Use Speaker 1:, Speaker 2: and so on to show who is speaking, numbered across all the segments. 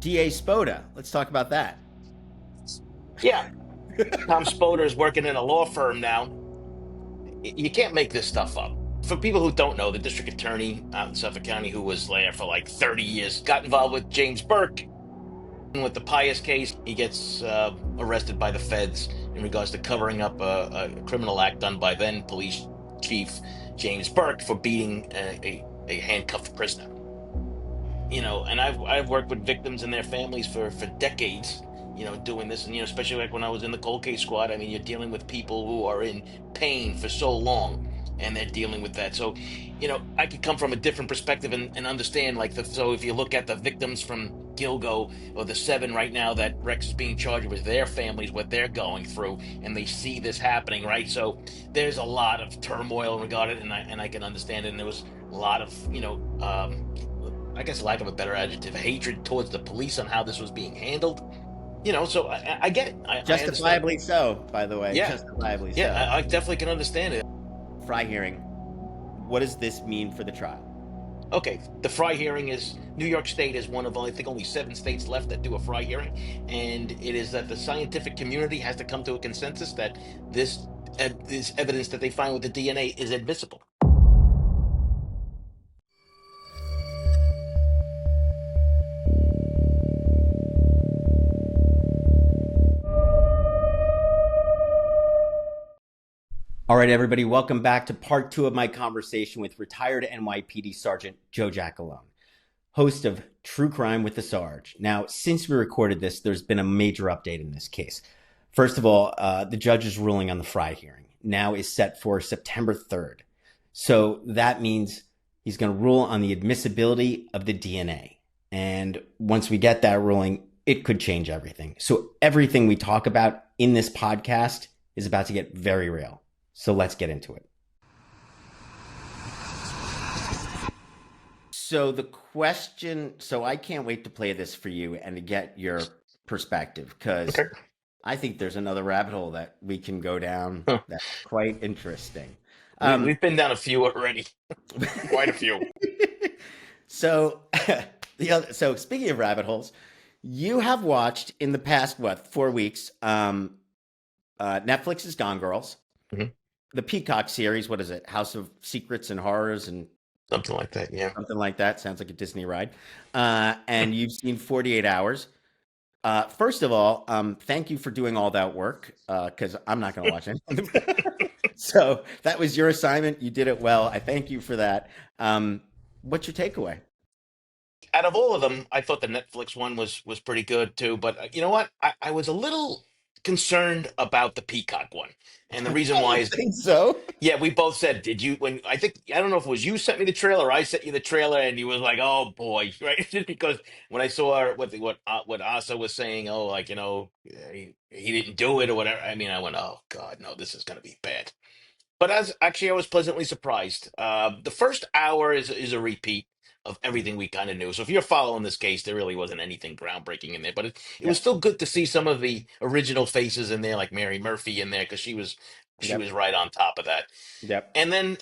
Speaker 1: DA Spoda. Let's talk about that.
Speaker 2: Yeah, Tom Spoder is working in a law firm now. You can't make this stuff up. For people who don't know, the district attorney out in Suffolk County, who was there for like 30 years, got involved with James Burke with the Pius case. He gets arrested by the feds in regards to covering up a criminal act done by then police chief James Burke for beating a handcuffed prisoner. And I've worked with victims and their families for decades, doing this. And, especially like when I was in the cold case squad, I mean, you're dealing with people who are in pain for so long and they're dealing with that. So, I could come from a different perspective and understand so if you look at the victims from Gilgo or the seven right now that Rex is being charged with, their families, what they're going through, and they see this happening, right? So there's a lot of turmoil regarding it, and I can understand it. And there was a lot of, I guess, lack of a better adjective, hatred towards the police on how this was being handled. So I get it. I understand.
Speaker 1: Justifiably so, by the way.
Speaker 2: Yeah,
Speaker 1: Justifiably
Speaker 2: yeah,
Speaker 1: so.
Speaker 2: I definitely can understand it.
Speaker 1: Fry hearing. What does this mean for the trial?
Speaker 2: Okay, the Fry hearing is New York State is one of I think only 7 states left that do a Fry hearing, and it is that the scientific community has to come to a consensus that this evidence that they find with the DNA is admissible.
Speaker 1: All right, everybody, welcome back to part 2 of my conversation with retired NYPD Sergeant Joe Giacalone, host of True Crime with the Sarge. Now, since we recorded this, there's been a major update in this case. First of all, the judge's ruling on the Fry hearing now is set for September 3rd. So that means he's going to rule on the admissibility of the DNA. And once we get that ruling, it could change everything. So everything we talk about in this podcast is about to get very real. So let's get into it. So I can't wait to play this for you and to get your perspective, because
Speaker 2: Okay.
Speaker 1: I think there's another rabbit hole that we can go down
Speaker 2: Huh.
Speaker 1: that's quite interesting.
Speaker 2: We've been down a few already, quite a few.
Speaker 1: So so speaking of rabbit holes, you have watched in the past, 4 weeks, Netflix's Gone Girls.
Speaker 2: Mhm.
Speaker 1: The Peacock series, what is it? House of Secrets and Horrors and
Speaker 2: Something like that, yeah.
Speaker 1: something like that. Sounds like a Disney ride. And you've seen 48 Hours. First of all, thank you for doing all that work, because I'm not going to watch it. So that was your assignment. You did it well. I thank you for that. What's your takeaway?
Speaker 2: Out of all of them, I thought the Netflix one was pretty good too. But you know what? I was a little concerned about the Peacock one, and the reason
Speaker 1: I
Speaker 2: why
Speaker 1: would
Speaker 2: is,
Speaker 1: think so.
Speaker 2: yeah, we both said, did you? When I don't know if it was you sent me the trailer or I sent you the trailer, and you was like, oh boy, right? Just because when I saw what Asa was saying, oh, like, he didn't do it or whatever. I mean, I went, oh God, no, this is gonna be bad. But as actually, I was pleasantly surprised. The first hour is a repeat of everything we kind of knew. So if you're following this case, there really wasn't anything groundbreaking in there, but it was
Speaker 1: Yep.
Speaker 2: still good to see some of the original faces in there, like Mary Murphy in there, because she was
Speaker 1: Yep.
Speaker 2: right on top of that.
Speaker 1: Yep.
Speaker 2: And then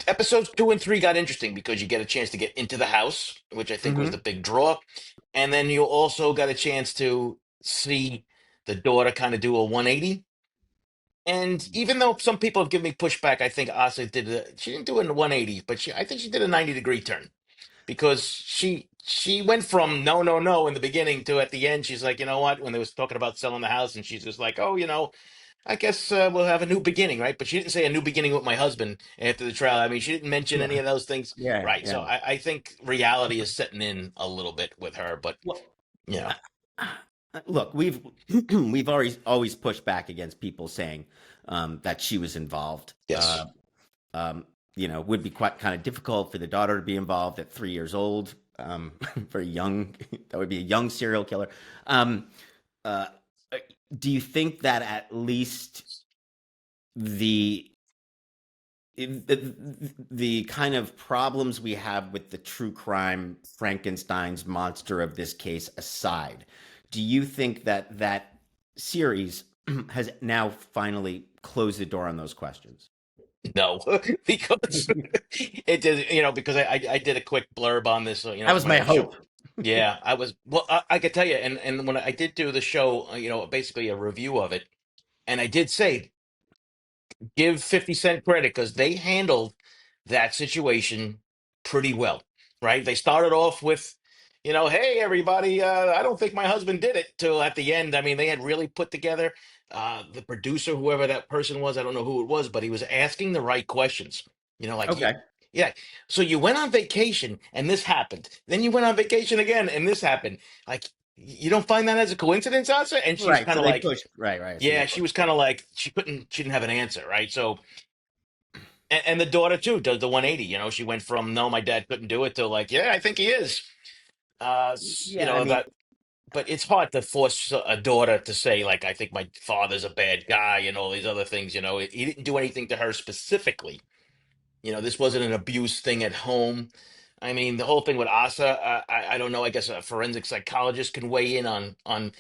Speaker 2: episodes 2 and 3 got interesting because you get a chance to get into the house, which I think was
Speaker 1: Mm-hmm.
Speaker 2: the big draw, and then you also got a chance to see the daughter kind of do a 180. And even though some people have given me pushback, I think Asa she didn't do a 180, but I think she did a 90-degree turn, because she went from no, no, no in the beginning to at the end. She's like, you know what? When they was talking about selling the house, and she's just like, oh, I guess we'll have a new beginning, right? But she didn't say a new beginning with my husband after the trial. I mean, she didn't mention any
Speaker 1: Yeah.
Speaker 2: of those things,
Speaker 1: Yeah.
Speaker 2: right? So
Speaker 1: Yeah.
Speaker 2: I think reality is setting in a little bit with her, but
Speaker 1: Well,
Speaker 2: you know,
Speaker 1: look, we've we've always pushed back against people saying that she was involved.
Speaker 2: yes.
Speaker 1: Would be quite kind of difficult for the daughter to be involved at 3 years old. Very young. That would be a young serial killer. Um, uh, do you think that at least the the kind of problems we have with the true crime Frankenstein's monster of this case aside, do you think that that series has now finally closed the door on those questions?
Speaker 2: No, because it did, because I did a quick blurb on this,
Speaker 1: That
Speaker 2: for
Speaker 1: was
Speaker 2: my
Speaker 1: my
Speaker 2: own show.
Speaker 1: hope.
Speaker 2: Yeah, I was. Well, I could tell you, and when I did do the show, basically a review of it, and I did say give 50 Cent credit because they handled that situation pretty well, right? They started off with, hey, everybody, I don't think my husband did it, till at the end. I mean, they had really put together the producer, whoever that person was, I don't know who it was, but he was asking the right questions. Like,
Speaker 1: Okay.
Speaker 2: yeah. So you went on vacation and this happened. Then you went on vacation again and this happened. Like, you don't find that as a coincidence, Asa? And she was
Speaker 1: Right.
Speaker 2: kind
Speaker 1: So
Speaker 2: of
Speaker 1: they
Speaker 2: like,
Speaker 1: pushed. Right. Right. So they
Speaker 2: yeah, she
Speaker 1: pushed.
Speaker 2: was kind of like she didn't have an answer, right? So and the daughter too does the 180. She went from no, my dad couldn't do it to like, yeah, I think he is.
Speaker 1: Yeah. I mean,
Speaker 2: That, but it's hard to force a daughter to say like, I think my father's a bad guy and all these other things. He didn't do anything to her specifically. This wasn't an abuse thing at home. I mean, the whole thing with Asa, I don't know. I guess a forensic psychologist can weigh in on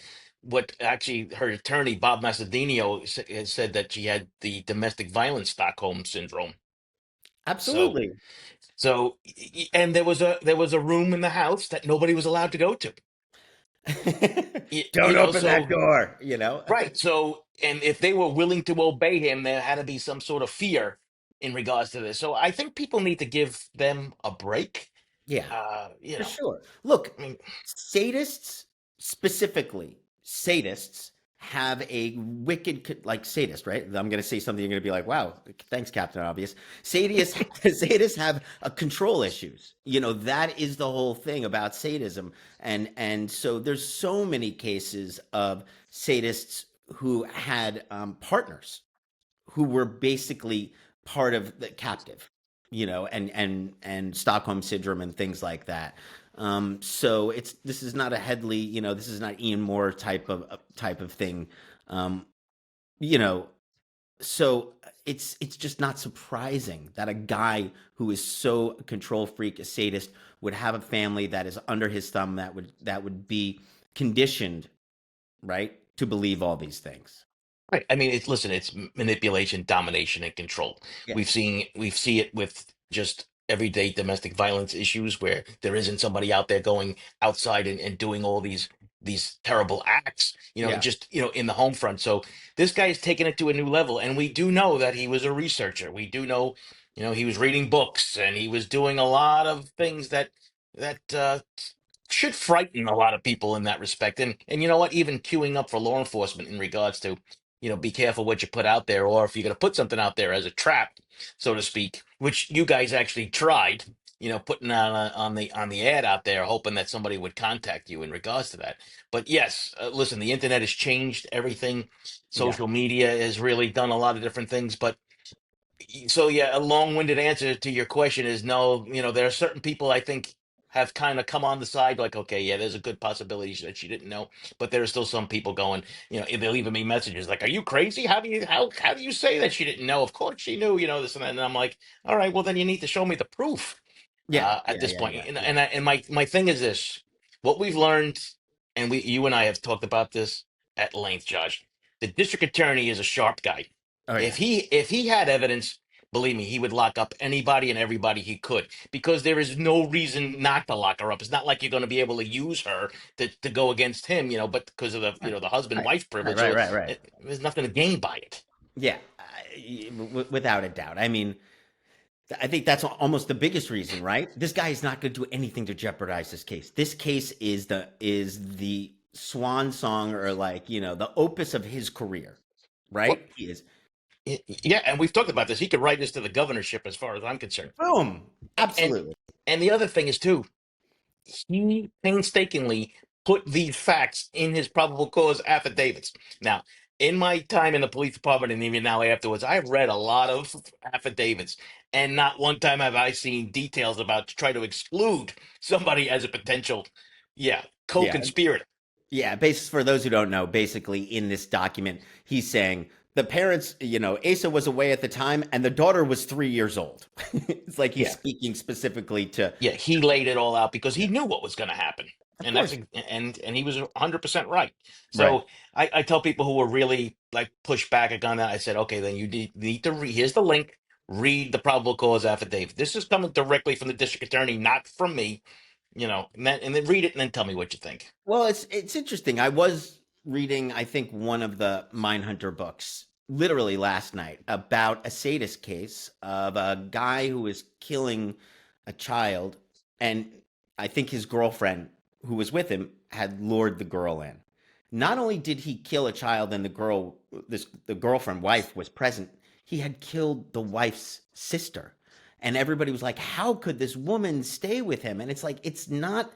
Speaker 2: what actually her attorney, Bob Macedonio, has said that she had the domestic violence Stockholm syndrome. So,
Speaker 1: absolutely.
Speaker 2: and there was a room in the house that nobody was allowed to go to.
Speaker 1: Don't open that
Speaker 2: So
Speaker 1: door. You know.
Speaker 2: right. So, and if they were willing to obey him, there had to be some sort of fear in regards to this. So I think people need to give them a break.
Speaker 1: Yeah.
Speaker 2: Uh, you
Speaker 1: For
Speaker 2: know,
Speaker 1: sure. Look,
Speaker 2: I mean,
Speaker 1: sadists, specifically, sadists have a wicked, like sadist, right? I'm going to say something you're going to be like, wow, thanks, Captain Obvious. Sadists, sadists have control issues. That is the whole thing about sadism. And so there's so many cases of sadists who had partners who were basically part of the captive, and Stockholm syndrome and things like that. So this is not a Headley, this is not Ian Moore type of thing. Um, you know, so it's just not surprising that a guy who is so a control freak, a sadist, would have a family that is under his thumb that would be conditioned, right, to believe all these things.
Speaker 2: right. I mean, it's manipulation, domination, and control.
Speaker 1: Yeah.
Speaker 2: We see it with just everyday domestic violence issues where there isn't somebody out there going outside and doing all these terrible acts,
Speaker 1: Yeah.
Speaker 2: just in the home front. So this guy is taking it to a new level, and we do know that he was a researcher. We do know, he was reading books and he was doing a lot of things that should frighten a lot of people in that respect. And you know what? Even queuing up for law enforcement in regards to, be careful what you put out there, or if you're going to put something out there as a trap, so to speak, which you guys actually tried, putting on the ad out there, hoping that somebody would contact you in regards to that. But yes, listen, the internet has changed everything.
Speaker 1: Yeah.
Speaker 2: Social media has really done a lot of different things, but so yeah, a long-winded answer to your question is no. There are certain people I think have kind of come on the side, like, okay, yeah, there's a good possibility that she didn't know, but there are still some people going, they're leaving me messages like, "Are you crazy? How do you say that she didn't know? Of course she knew, this and that." And I'm like, all right, well then you need to show me the proof
Speaker 1: Yeah.
Speaker 2: at
Speaker 1: Yeah.
Speaker 2: this
Speaker 1: Yeah.
Speaker 2: point.
Speaker 1: Yeah. Yeah.
Speaker 2: And my thing is this: what we've learned, and you and I have talked about this at length, Josh. The district attorney is a sharp guy.
Speaker 1: Oh
Speaker 2: If
Speaker 1: yeah.
Speaker 2: he had evidence, believe me, he would lock up anybody and everybody he could, because there is no reason not to lock her up. It's not like you're going to be able to use her to go against him, but because of the
Speaker 1: Right.
Speaker 2: the husband
Speaker 1: Right.
Speaker 2: wife
Speaker 1: Right.
Speaker 2: privilege,
Speaker 1: Right.
Speaker 2: so
Speaker 1: Right. Right.
Speaker 2: there's nothing to gain by it.
Speaker 1: Yeah. Without a doubt. I mean, I think that's almost the biggest reason, right? This guy is not going to do anything to jeopardize this case. This case is the swan song, or like, the opus of his career,
Speaker 2: Well,
Speaker 1: right? He is.
Speaker 2: yeah, and we've talked about this. He could write this to the governorship, as far as I'm concerned.
Speaker 1: Boom.
Speaker 2: And
Speaker 1: Absolutely.
Speaker 2: and the other thing is too, he painstakingly put these facts in his probable cause affidavits. Now, in my time in the police department and even now afterwards, I've read a lot of affidavits, and not one time have I seen details about to try to exclude somebody as a potential, yeah,
Speaker 1: Yeah.
Speaker 2: co-conspirator.
Speaker 1: Yeah, for those who don't know, basically in this document, he's saying the parents, Asa was away at the time and the daughter was 3 years old. It's like he's
Speaker 2: Yeah,
Speaker 1: speaking specifically to,
Speaker 2: yeah, he laid it all out because he
Speaker 1: yeah,
Speaker 2: knew what was going to happen,
Speaker 1: of
Speaker 2: and that's
Speaker 1: course.
Speaker 2: and he was 100% right.
Speaker 1: Right.
Speaker 2: So I tell people who were really like push back on that, I said, okay, then you need to read. Here's the link. Read the probable cause affidavit. This is coming directly from the district attorney, not from me. and then read it and then tell me what you think.
Speaker 1: Well, it's interesting. I was reading, I think, one of the Mindhunter books literally last night about a sadist case of a guy who was killing a child, and I think his girlfriend who was with him had lured the girl in. Not only did he kill a child and the girlfriend wife was present, he had killed the wife's sister. And everybody was like, "How could this woman stay with him?" And it's like it's not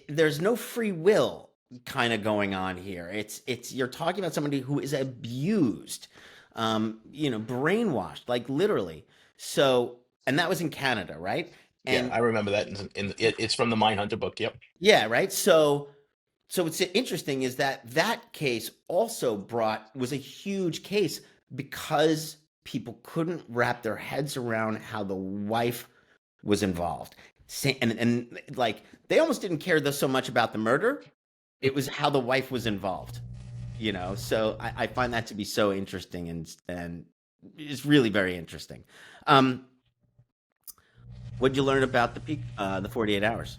Speaker 1: there's no free will kind of going on here. It's you're talking about somebody who is abused, brainwashed, like literally. So, and that was in Canada, right?
Speaker 2: Yeah,
Speaker 1: And
Speaker 2: I remember that. It's from the Mindhunter book. Yep.
Speaker 1: yeah, right. So what's interesting is that that case also was a huge case because people couldn't wrap their heads around how the wife was involved. And like they almost didn't care so much about the murder. It was how the wife was involved, So I find that to be so interesting and it's really very interesting. Um, what'd you learn about the 48 hours?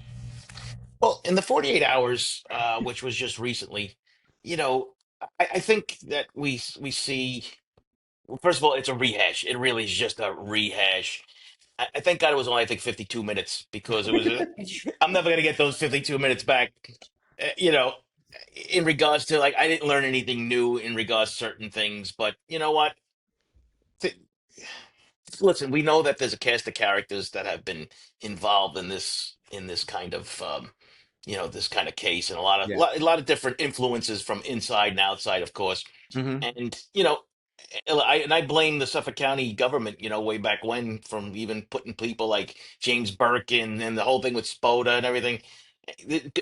Speaker 2: Well, in the 48 hours, which was just recently, you know, I think that we see. Well, first of all, it's a rehash. It really is just a rehash. I thank God it was only, I think, 52 minutes because it was. I'm never gonna get those 52 minutes back. Uh, you know, in regards to like, I didn't learn anything new in regards to certain things, but you know what? Th- Listen, we know that there's a cast of characters that have been involved in this kind of this kind of case, and
Speaker 1: Yeah.
Speaker 2: a lot of different influences from inside and outside, of course.
Speaker 1: Hmm.
Speaker 2: And I blame the Suffolk County government, way back when, from even putting people like James Burke in, and the whole thing with Spoda and everything.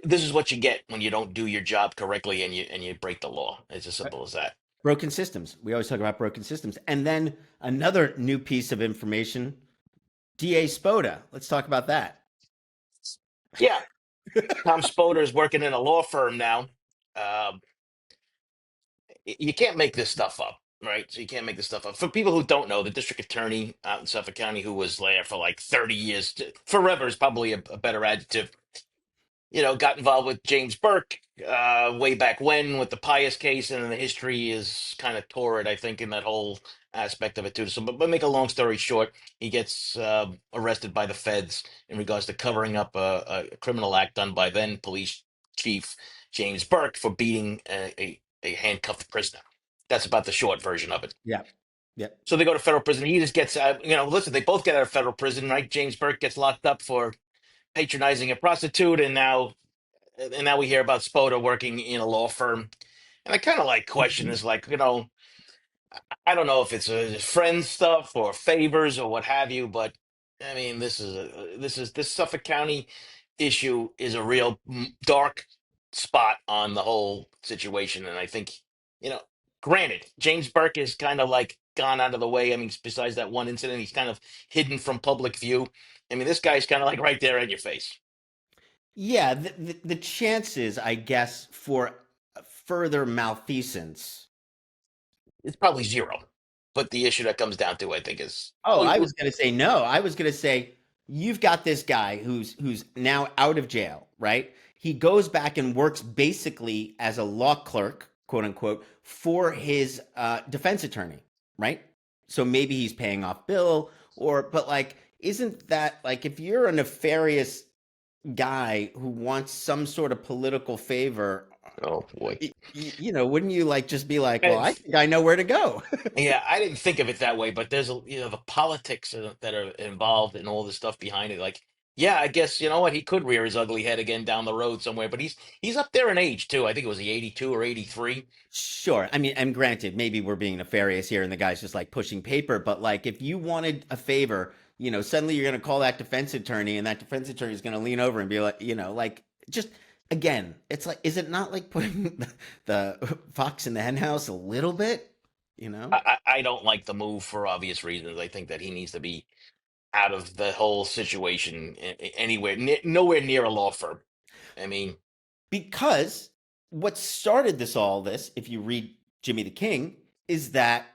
Speaker 2: This is what you get when you don't do your job correctly and you break the law. It's as simple as that.
Speaker 1: Broken systems. We always talk about broken systems. And then another new piece of information, DA Spoda. Let's talk about that.
Speaker 2: Yeah, Tom Spoder is working in a law firm now. Um, you can't make this stuff up, right? So you can't make this stuff up. For people who don't know, the district attorney out in Suffolk County, who was there for like 30 years, forever is probably a better adjective, got involved with James Burke way back when with the Pius case, and the history is kind of torrid, I think, in that whole aspect of it too. So, but make a long story short, he gets arrested by the feds in regards to covering up a criminal act done by then police chief James Burke for beating a handcuffed prisoner. That's about the short version of it.
Speaker 1: Yeah. Yeah.
Speaker 2: So they go to federal prison. He just gets, listen, they both get out of federal prison, right? James Burke gets locked up for patronizing a prostitute, and now we hear about Spoda working in a law firm. And I kind of like question is like, I don't know if it's a friend stuff or favors or what have you, but I mean, this Suffolk County issue is a real dark spot on the whole situation. And I think, you know, granted, James Burke is kind of like gone out of the way. I mean, besides that one incident, he's kind of hidden from public view. I mean, this guy's kind of like right there in your face.
Speaker 1: Yeah. The chances, I guess, for further malfeasance.
Speaker 2: It's probably zero. But the issue that comes down to, I think, is
Speaker 1: Oh, I was going to say no. I was going to say you've got this guy who's now out of jail, right? He goes back and works basically as a law clerk, quote unquote, for his defense attorney, right? So maybe he's paying off bill but like, isn't that like if you're a nefarious guy who wants some sort of political favor,
Speaker 2: oh boy.
Speaker 1: wouldn't you like just be like, well, I think I know where to go?
Speaker 2: Yeah, I didn't think of it that way, but there's the politics that are involved and all the stuff behind it. Like, yeah, I guess you know what, he could rear his ugly head again down the road somewhere, but he's up there in age too. I think it was he 82 or 83.
Speaker 1: Sure. I mean, and granted, maybe we're being nefarious here and the guy's just like pushing paper, but like if you wanted a favor, suddenly you're going to call that defense attorney and that defense attorney is going to lean over and be like, like just again, it's like, is it not like putting the fox in the hen house a little bit, you know?
Speaker 2: I don't like the move for obvious reasons. I think that he needs to be out of the whole situation anywhere, nowhere near a law firm. I mean,
Speaker 1: Because what started this, if you read Jimmy the King, is that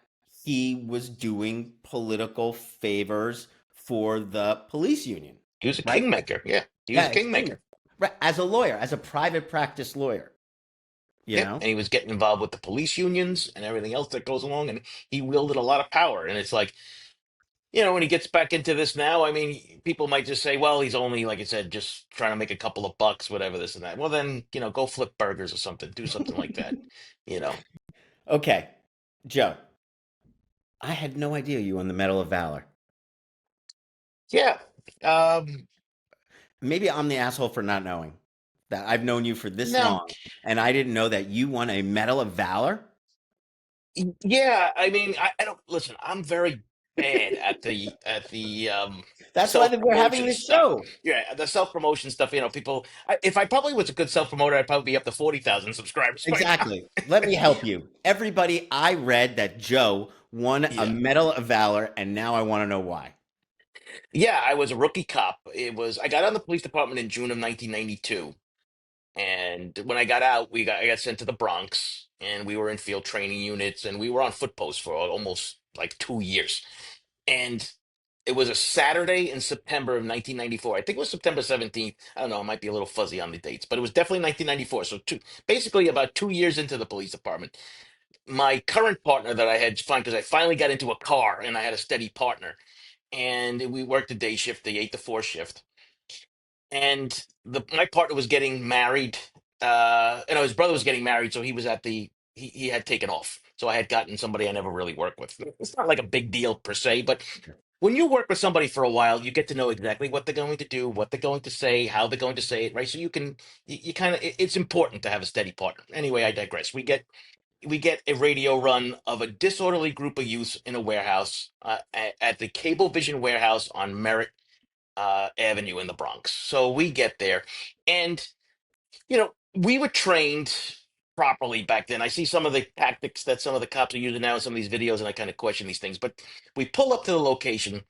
Speaker 1: he was doing political favors for the police union,
Speaker 2: he was a
Speaker 1: right?
Speaker 2: kingmaker. Yeah, he was a
Speaker 1: Yeah, it's king.
Speaker 2: kingmaker.
Speaker 1: As a lawyer, as a private practice lawyer, you
Speaker 2: Yep.
Speaker 1: know?
Speaker 2: And he was getting involved with the police unions and everything else that goes along, and he wielded a lot of power. And it's like, when he gets back into this now, I mean, people might just say, well, he's only, like I said, just trying to make a couple of bucks, whatever, this and that. Well, then, go flip burgers or something, do something like that, you know.
Speaker 1: Okay, Joe, I had no idea you won the Medal of Valor.
Speaker 2: Yeah. Um,
Speaker 1: Maybe I'm the asshole for not knowing that I've known you for this
Speaker 2: no.
Speaker 1: long and I didn't know that you won a Medal of Valor.
Speaker 2: Yeah, I mean, I don't listen. I'm very bad at the
Speaker 1: That's why
Speaker 2: self
Speaker 1: we're having
Speaker 2: promotion
Speaker 1: this
Speaker 2: stuff.
Speaker 1: show.
Speaker 2: Yeah, the self promotion stuff. People, if I probably was a good self promoter, I'd probably be up to 40,000 subscribers by now.
Speaker 1: Exactly. Let me help you. Everybody, I read that Joe won a
Speaker 2: Yeah,
Speaker 1: Medal of Valor, and now I want to know why.
Speaker 2: yeah. I was a rookie cop. I got on the police department in June of 1992, and when I got out, I got sent to the Bronx, and we were in field training units, and we were on foot posts for almost like 2 years. And it was a Saturday in September of 1994. I think it was September 17th. I don't know. It might be a little fuzzy on the dates, but it was definitely 1994. So basically about 2 years into the police department, my current partner that I had found, because I finally got into a car and I had a steady partner, and we worked the day shift, the 8 to 4 shift. And my partner was getting married. His brother was getting married, so he was he had taken off. So I had gotten somebody I never really worked with. It's not like a big deal per se, but when you work with somebody for a while, you get to know exactly what they're going to do, what they're going to say, how they're going to say it, right? So you kind of, it's important to have a steady partner. Anyway, I digress. We get a radio run of a disorderly group of youths in a warehouse at the Cable Vision warehouse on Merritt Avenue in the Bronx. So we get there, and we were trained properly back then. I see some of the tactics that some of the cops are using now in some of these videos, and I kind of question these things. But we pull up to the location,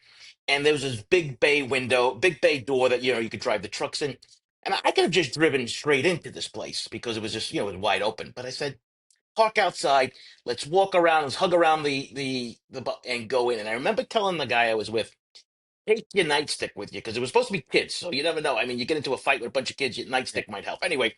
Speaker 2: and there was this big bay window, big bay door that you could drive the trucks in. And I could have just driven straight into this place because it was just it was wide open. But I said, park outside. Let's walk around. Let's hug around and go in. And I remember telling the guy I was with, take your nightstick with you because it was supposed to be kids. So you never know. I mean, you get into a fight with a bunch of kids, your
Speaker 1: Yeah.
Speaker 2: nightstick might help. Anyway,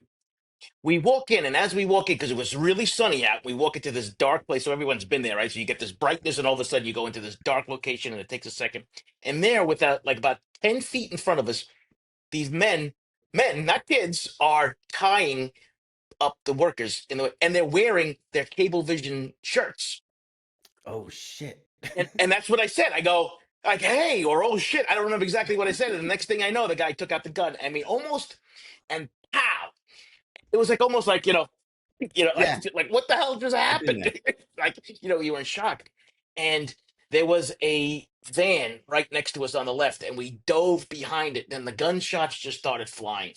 Speaker 2: we walk in, and as we walk in, because it was really sunny out, we walk into this dark place. So everyone's been there, right? So you get this brightness, and all of a sudden you go into this dark location, and it takes a second. And there, without like about 10 feet in front of us, these men, not kids, are tying up the workers and they're wearing their cable vision shirts.
Speaker 1: Oh shit.
Speaker 2: And that's what I said. I go, like, hey, or oh shit. I don't remember exactly what I said. And the next thing I know, the guy took out the gun. I mean, almost, and pow. It was like almost like,
Speaker 1: Yeah,
Speaker 2: like what the hell just
Speaker 1: I've been
Speaker 2: happened?
Speaker 1: there.
Speaker 2: Like, you were in shock. And there was a van right next to us on the left, and we dove behind it. Then the gunshots just started flying.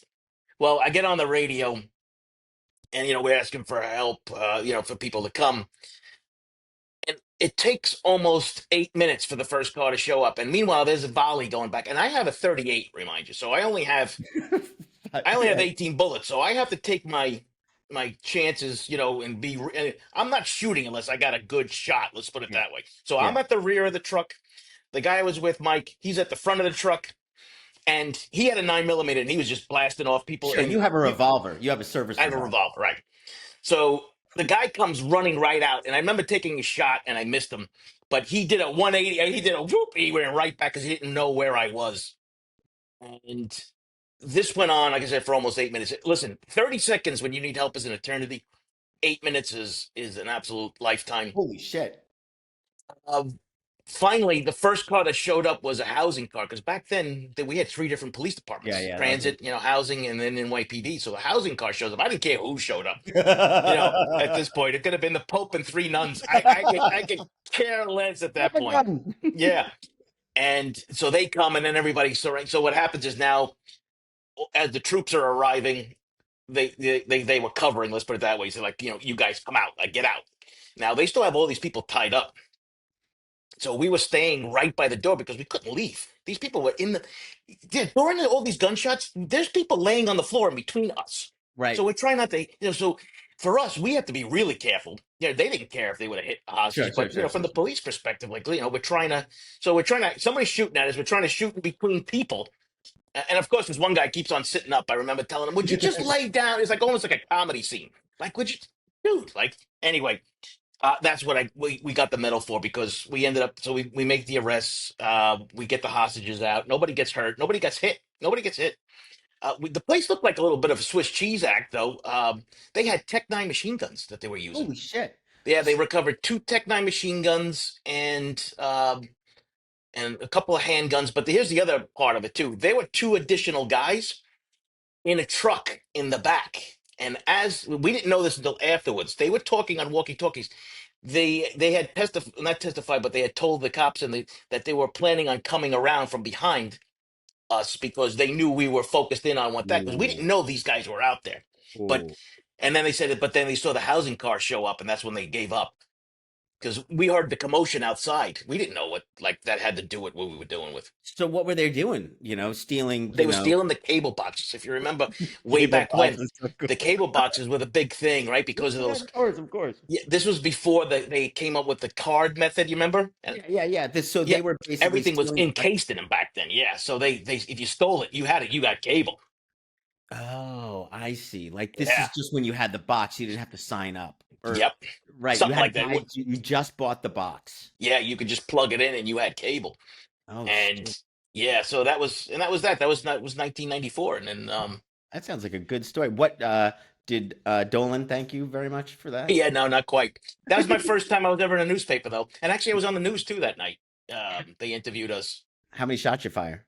Speaker 2: Well, I get on the radio, and we're asking for help, for people to come. And it takes almost 8 minutes for the first car to show up. And meanwhile, there's a volley going back. And I have a 38, remind you. So I only have
Speaker 1: Yeah,
Speaker 2: 18 bullets. So I have to take my chances, and and I'm not shooting unless I got a good shot. Let's put it
Speaker 1: yeah,
Speaker 2: that way. So
Speaker 1: yeah.
Speaker 2: I'm at the rear of the truck. The guy I was with, Mike, he's at the front of the truck, and he had a 9mm, and he was just blasting off people.
Speaker 1: Sure, you have a revolver. You have a service
Speaker 2: I have a
Speaker 1: revolver.
Speaker 2: revolver, right? So the guy comes running right out, and I remember taking a shot, and I missed him. But he did a 180. He did a whoop. He went right back because he didn't know where I was. And this went on, like I said, for almost 8 minutes. Listen, 30 seconds when you need help is an eternity. 8 minutes is an absolute lifetime.
Speaker 1: Holy shit.
Speaker 2: Uh, Finally, the first car that showed up was a housing car because back then we had three different police
Speaker 1: Yeah,
Speaker 2: departments:
Speaker 1: yeah, that was
Speaker 2: transit, housing, and then NYPD. So the housing car shows up. I didn't care who showed up. At
Speaker 1: it.
Speaker 2: this point, it could have been the Pope and three nuns. I could care less at
Speaker 1: I
Speaker 2: that
Speaker 1: have a
Speaker 2: point.
Speaker 1: gun.
Speaker 2: Yeah. And so they come, and then everybody surrenders. So what happens is now, as the troops are arriving, they were covering. Let's put it that way. So like, you guys come out, like get out. Now they still have all these people tied up. So we were staying right by the door because we couldn't leave. These people were during all these gunshots. There's people laying on the floor in between us.
Speaker 1: Right.
Speaker 2: So we're trying not to, so for us, we have to be really careful. They didn't care if they would have hit a
Speaker 1: Sure,
Speaker 2: hostage,
Speaker 1: sure,
Speaker 2: but
Speaker 1: sure,
Speaker 2: from
Speaker 1: sure,
Speaker 2: the
Speaker 1: sure.
Speaker 2: police perspective, like, we're trying to, somebody's shooting at us. We're trying to shoot in between people, And of course, this one guy keeps on sitting up. I remember telling him, "Would you just lay down?" It's like almost like a comedy scene. Like, would you, dude? Like, anyway, that's what we got the medal for because we ended up. So we make the arrests. We get the hostages out. Nobody gets hurt. Nobody gets hit. Nobody gets hit. The place looked like a little bit of a Swiss cheese act, though. They had Tech 9 machine guns that they were using.
Speaker 1: Holy shit.
Speaker 2: Yeah, they recovered two Tech 9 machine guns and a couple of handguns. But here's the other part of it too. There were two additional guys in a truck in the back. And as we didn't know this until afterwards, they were talking on walkie-talkies. They had not testified, but they had told the cops that they were planning on coming around from behind us because they knew we were focused in on what that because we
Speaker 1: Ooh.
Speaker 2: didn't know these guys were out there. But
Speaker 1: Ooh.
Speaker 2: and then they said it, but then they saw the housing car show up, and that's when they gave up because we heard the commotion outside. We didn't know what like that had to do with what we were doing with.
Speaker 1: So what were they doing? Stealing,
Speaker 2: They were stealing the cable boxes. If you remember way
Speaker 1: cable
Speaker 2: back when,
Speaker 1: boxes. Of course.
Speaker 2: the cable boxes were the big thing, right? Because of
Speaker 1: Yeah,
Speaker 2: those.
Speaker 1: of course, of course.
Speaker 2: Yeah, this was before they came up with the card method. You remember? And
Speaker 1: Yeah, yeah, yeah. So
Speaker 2: yeah,
Speaker 1: they were basically
Speaker 2: everything was
Speaker 1: stealing.
Speaker 2: encased in them back then. Yeah, so they if you stole it, you had it. You got cable.
Speaker 1: Oh, I see. Like this
Speaker 2: Yeah.
Speaker 1: is just when you had the box, you didn't have to sign up. Or
Speaker 2: Yep.
Speaker 1: right, you
Speaker 2: Something
Speaker 1: had a
Speaker 2: like that.
Speaker 1: guy, you just bought the box.
Speaker 2: Yeah, you could just plug it in and you had cable.
Speaker 1: Oh
Speaker 2: And
Speaker 1: shit.
Speaker 2: yeah, so that was 1994. And then
Speaker 1: That sounds like a good story. What did Dolan thank you very much for that?
Speaker 2: yeah, no, not quite. That was my first time I was ever in a newspaper though. And actually I was on the news too that night. They interviewed us.
Speaker 1: How many shots you fire?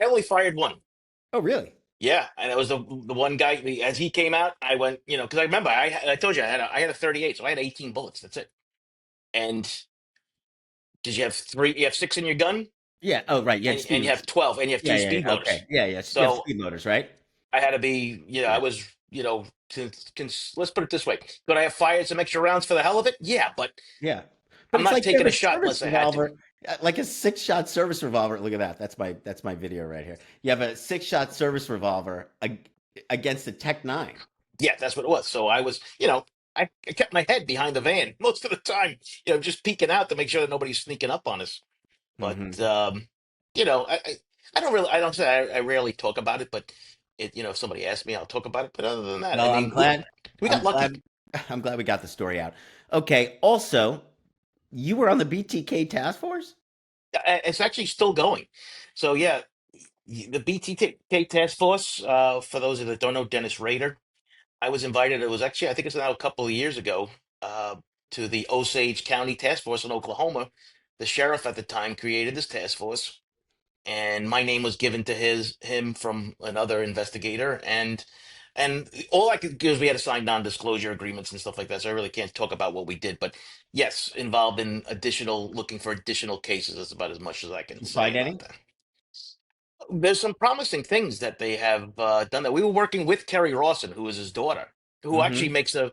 Speaker 2: I only fired one.
Speaker 1: Oh, really?
Speaker 2: Yeah, and it was the one guy. As he came out, I went, because I remember I told you I had a 38, so I had 18 bullets. That's it. And did you have three? You have six in your gun,
Speaker 1: Yeah. Oh, right. You had
Speaker 2: and you
Speaker 1: speed.
Speaker 2: have 12, and you have
Speaker 1: Yeah,
Speaker 2: two
Speaker 1: yeah,
Speaker 2: speed
Speaker 1: yeah.
Speaker 2: loaders.
Speaker 1: Okay. Yeah, yeah. You have
Speaker 2: So
Speaker 1: speed loaders, right?
Speaker 2: I had to be, I
Speaker 1: Yeah.
Speaker 2: was, let's put it this way: could I have fired some extra rounds for the hell of it? Yeah, but
Speaker 1: Yeah. But
Speaker 2: I'm
Speaker 1: it's
Speaker 2: not
Speaker 1: like you have
Speaker 2: taking
Speaker 1: a
Speaker 2: a shot
Speaker 1: service
Speaker 2: unless I had to.
Speaker 1: revolver, like a six-shot service revolver. Look at that. That's my video right here. You have a six-shot service revolver against a Tech 9.
Speaker 2: Yeah, that's what it was. So I was, I kept my head behind the van most of the time, just peeking out to make sure that nobody's sneaking up on us. But
Speaker 1: Hmm.
Speaker 2: you know, I don't really I don't say I rarely talk about it, but if somebody asks me, I'll talk about it. But other than that, I
Speaker 1: Well, I'm
Speaker 2: mean, we
Speaker 1: glad.
Speaker 2: we
Speaker 1: I'm
Speaker 2: got lucky.
Speaker 1: glad. I'm glad we got the story out. Okay. Also, you were on the BTK task force.
Speaker 2: It's actually still going. So yeah, the BTK task force. For those that don't know, Dennis Rader. I was invited. It was actually I think it's now a couple of years ago. Uh, to the Osage County Task Force in Oklahoma. The sheriff at the time created this task force and my name was given to him from another investigator and all I could do is we had to sign non-disclosure agreements and stuff like that, so I really can't talk about what we did, but yes, involved in additional looking for additional cases. That's about as much as I can
Speaker 1: Did you
Speaker 2: say
Speaker 1: find
Speaker 2: about
Speaker 1: any?
Speaker 2: that. There's some promising things that they have done. That we were working with Kerry Rawson, who is his daughter, who actually
Speaker 1: Hmm.
Speaker 2: makes an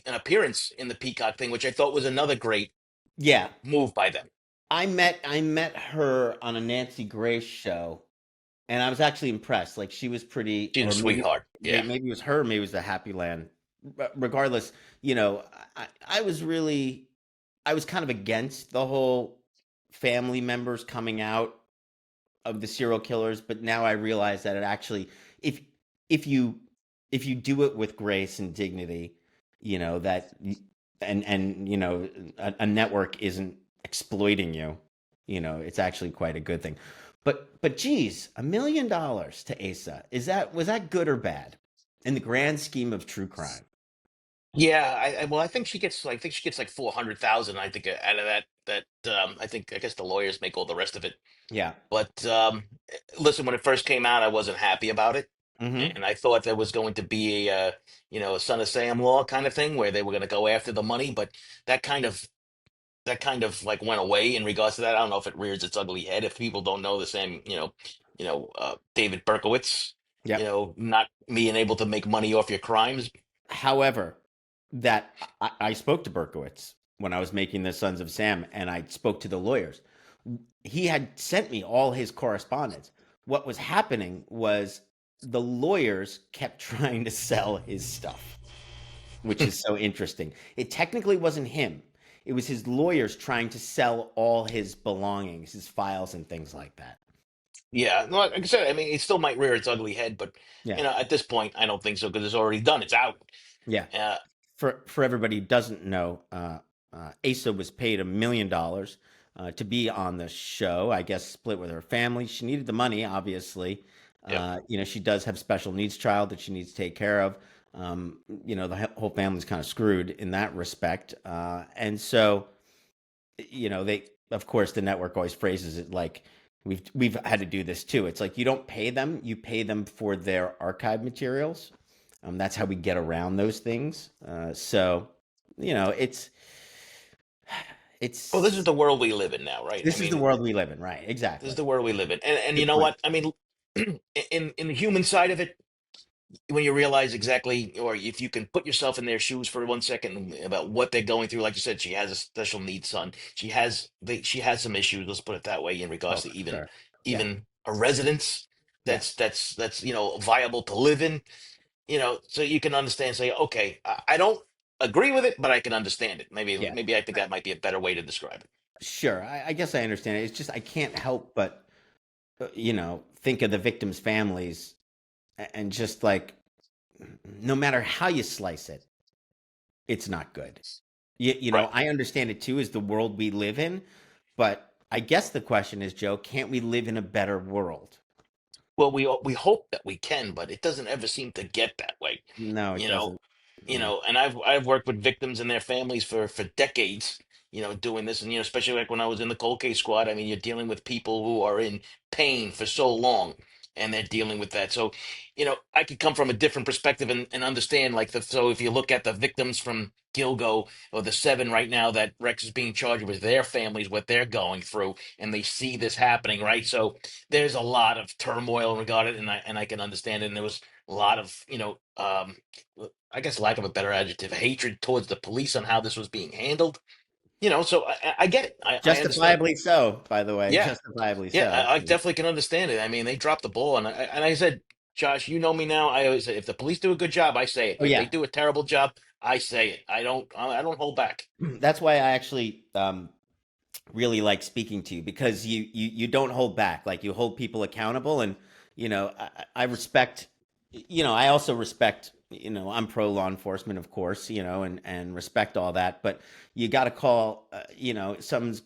Speaker 2: appearance in the Peacock thing, which I thought was another great
Speaker 1: Yeah.
Speaker 2: move by them.
Speaker 1: I met her on a Nancy Grace show, and I was actually impressed. Like she was pretty,
Speaker 2: She's a
Speaker 1: or maybe
Speaker 2: sweetheart. Yeah.
Speaker 1: maybe it was her, maybe it was the Happy Land. Regardless, I was really, I was kind of against the whole family members coming out of the serial killers, but now I realize that it actually, if if you if you do it with grace and dignity, that and a network isn't exploiting you, it's actually quite a good thing. But geez, $1 million to Asa, was that good or bad in the grand scheme of true crime?
Speaker 2: Yeah, well, I think she gets like 400,000. I think out of I guess the lawyers make all the rest of it.
Speaker 1: Yeah.
Speaker 2: But listen, when it first came out, I wasn't happy about it,
Speaker 1: Mm-hmm.
Speaker 2: and I thought there was going to be a Son of Sam law kind of thing where they were going to go after the money, but that kind of like went away in regards to that. I don't know if it rears its ugly head. If people don't know the same, David Berkowitz,
Speaker 1: Yep.
Speaker 2: not being able to make money off your crimes.
Speaker 1: However, that I spoke to Berkowitz when I was making the Sons of Sam, and I spoke to the lawyers. He had sent me all his correspondence. What was happening was the lawyers kept trying to sell his stuff, which is so interesting. It technically wasn't him. It was his lawyers trying to sell all his belongings, his files and things like that.
Speaker 2: Yeah, no, like I said, I mean, it still might rear its ugly head, but
Speaker 1: Yeah.
Speaker 2: at this point, I don't think so because it's already done. It's out.
Speaker 1: Yeah.
Speaker 2: Uh,
Speaker 1: For everybody who doesn't know, Asa was paid $1 million to be on the show. I guess split with her family. She needed the money, obviously.
Speaker 2: yeah.
Speaker 1: She does have special needs child that she needs to take care of. The whole family's kind of screwed in that respect. And so, they, of course, the network always phrases it like we've had to do this too. It's like you don't pay them, you pay them for their archive materials. That's how we get around those things. So, it's
Speaker 2: Well, this is
Speaker 1: it's
Speaker 2: the world we live in now, right? I
Speaker 1: this is the
Speaker 2: mean,
Speaker 1: world we live in, right?
Speaker 2: this is
Speaker 1: Exactly.
Speaker 2: the world we live in, and you
Speaker 1: Good
Speaker 2: know
Speaker 1: point.
Speaker 2: what? I mean, in the human side of it, when you realize exactly, or if you can put yourself in their shoes for 1 second about what they're going through, like you said, she has a special needs son. She has some issues. Let's put it that way in regards
Speaker 1: Oh,
Speaker 2: to
Speaker 1: for sure. Yeah,
Speaker 2: even a residence
Speaker 1: yeah,
Speaker 2: that's viable to live in. So you can understand. Say, okay, I don't agree with it, but I can understand it.
Speaker 1: yeah.
Speaker 2: Maybe I think that might be a better way to describe it.
Speaker 1: Sure. I guess I understand it. It's just I can't help but think of the victims' families and just like no matter how you slice it, it's not good.
Speaker 2: Right.
Speaker 1: I understand it too, is the world we live in, but I guess the question is, Joe, can't we live in a better world?
Speaker 2: Well, we hope that we can, but it doesn't ever seem to get that way.
Speaker 1: No, it
Speaker 2: You know,
Speaker 1: doesn't. Yeah.
Speaker 2: and I've worked with victims and their families for decades. Doing this, and especially like when I was in the cold case squad. I mean, you're dealing with people who are in pain for so long, and they're dealing with that. So, I could come from a different perspective and understand like so if you look at the victims from Gilgo or the seven right now that Rex is being charged with their families, what they're going through, and they see this happening, right? So there's a lot of turmoil regarding it, and I can understand it. And there was a lot of I guess lack of a better adjective, hatred towards the police on how this was being handled. So I get it. I understand.
Speaker 1: Justifiably so, by the way.
Speaker 2: Yeah,
Speaker 1: Justifiably
Speaker 2: yeah,
Speaker 1: so.
Speaker 2: I definitely can understand it. I mean, they dropped the ball, and I said, Josh, you know me now. I always say, if the police do a good job, I say it.
Speaker 1: Oh
Speaker 2: If they
Speaker 1: yeah.
Speaker 2: do a terrible job, I say it. I don't hold back.
Speaker 1: That's why I actually really like speaking to you because you don't hold back. Like you hold people accountable, and I respect. I also respect. I'm pro law enforcement, of course. And respect all that. But you got to call. Something's.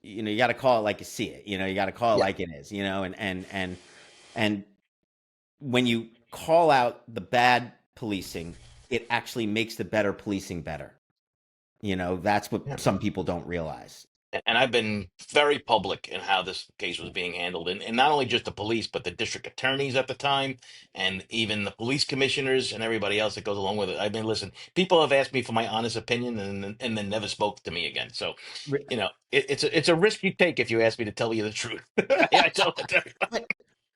Speaker 1: You got to call it like you see it. You got to call it
Speaker 2: Yeah,
Speaker 1: like it is. And when you call out the bad policing, it actually makes the better policing better. That's what
Speaker 2: yeah.
Speaker 1: some people don't realize.
Speaker 2: And I've been very public in how this case was being handled, and not only just the police, but the district attorneys at the time, and even the police commissioners and everybody else that goes along with it. I mean, listen, people have asked me for my honest opinion, and then never spoke to me again. So, it's a risk you take if you ask me to tell you the truth. Yeah, I tell it to everybody.